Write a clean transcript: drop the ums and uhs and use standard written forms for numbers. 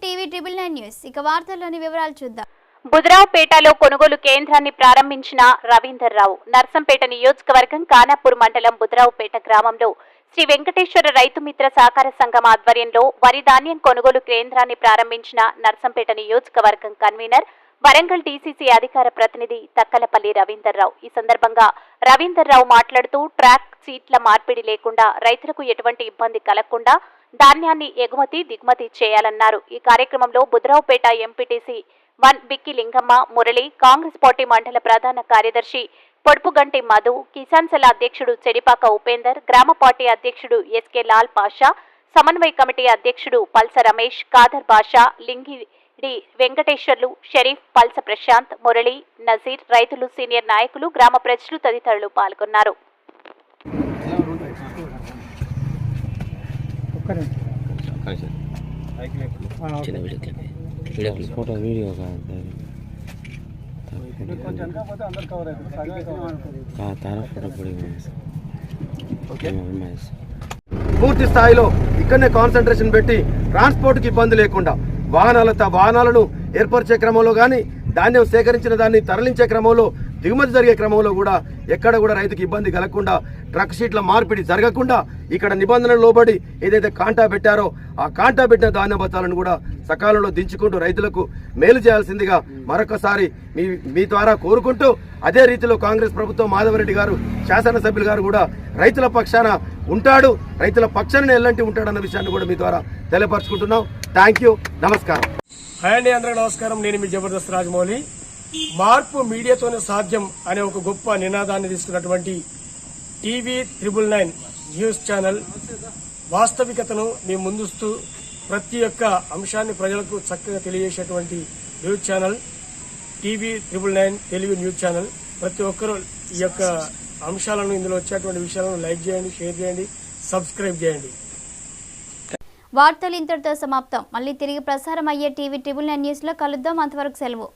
TV 999 news. ఇక వార్తల్లోని వివరాలు చూద్దాం. బుదరావుపేటలో కొనుగోలు కేంద్రాన్ని ప్రారంభించిన రవీందర్రావు. నర్సంపేట నియోజకవర్గం కానాపూర్ మండలం బుదరావుపేట గ్రామంలో శ్రీ వెంకటేశ్వర రైతు మిత్ర సహకార సంఘం ఆధ్వర్యంలో వరి ధాన్యం కొనుగోలు కేంద్రాన్ని ప్రారంభించిన నర్సంపేట నియోజకవర్గం కన్వీనర్ వరంగల్ డీసీసీ అధికార ప్రతినిధి తక్కలపల్లి రవీందర్రావు. ఈ సందర్భంగా రవీందర్రావు మాట్లాడుతూ ట్రాక్ సీట్ల మార్పిడి లేకుండా రైతులకు ఎటువంటి ఇబ్బంది కలగకుండా ధాన్యాన్ని ఎగుమతి దిగుమతి చేయాలన్నారు. ఈ కార్యక్రమంలో బుదరావుపేట ఎంపీటీసీ 1 బిక్కి లింగమ్మ, మురళి, కాంగ్రెస్ పార్టీ మండల ప్రధాన కార్యదర్శి పొడుపుగంటి మధు, కిసాన్ సెల్ అధ్యక్షుడు చెడిపాక ఉపేందర్, గ్రామ పార్టీ అధ్యక్షుడు ఎస్కే లాల్ పాషా, సమన్వయ కమిటీ అధ్యక్షుడు పల్స రమేష్, కాదర్ బాషా, లింగిడి వెంకటేశ్వర్లు, షరీఫ్, పల్స ప్రశాంత్, మురళి, నజీర్, రైతులు, సీనియర్ నాయకులు, గ్రామ ప్రజలు తదితరులు పాల్గొన్నారు. పూర్తి స్థాయిలో ఇక్కడనే కాన్సన్ట్రేషన్ పెట్టి ట్రాన్స్పోర్ట్ కి ఇబ్బంది లేకుండా వాహనాలను ఏర్పరిచే క్రమంలో కానీ ధాన్యం సేకరించిన దాన్ని తరలించే క్రమంలో దిగుమతి జరిగే క్రమంలో కూడా ఎక్కడ కూడా రైతుకి ఇబ్బంది కలగకుండా ట్రక్ షీట్ల మార్పిడి జరగకుండా ఇక్కడ నిబంధనలు లోబడి ఏదైతే కాంటా పెట్టారో ఆ కాంటా పెట్టిన ధాన్య బత్తాలను కూడా సకాలంలో దించుకుంటూ రైతులకు మేలు చేయాల్సిందిగా మరొకసారి మీ ద్వారా కోరుకుంటూ, అదే రీతిలో కాంగ్రెస్ ప్రభుత్వం మాధవరెడ్డి గారు శాసనసభ్యులు గారు కూడా రైతుల పక్షాన ఉంటాడు, రైతుల పక్షాన ఎల్లంటి ఉంటాడన్న విషయాన్ని కూడా మీ ద్వారా తెలియపరచుకుంటున్నాం. థ్యాంక్ యూ, నమస్కారం. హాయ్ అండి, అందరికీ నమస్కారం. నేను మీ జబర్దస్త్ రాజమౌళి. మార్పు మీడియాతోనే సాధ్యం అనే ఒక గొప్ప నినాదాన్ని తీసుకున్నటువంటి టీవీ 999 న్యూస్ ఛానల్ వాస్తవికతను మీ ముందుస్తూ ప్రతి ఒక్క అంశాన్ని ప్రజలకు చక్కగా తెలియజేసేటువంటి news channel TV 999 Telugu news channel. ప్రతి ఒక్కరూ ఈ యొక్క అంశాలను, ఇందులో వచ్చేటువంటి విషయాలను లైక్ చేయండి, షేర్ చేయండి, సబ్స్క్రైబ్ చేయండి. వార్తలు ఇంతటితో సమాప్తం. మళ్ళీ తిరిగి ప్రసారం అయ్యే టీవీ 999 న్యూస్ లో కలుద్దాం. అంతవరకు సెలవు.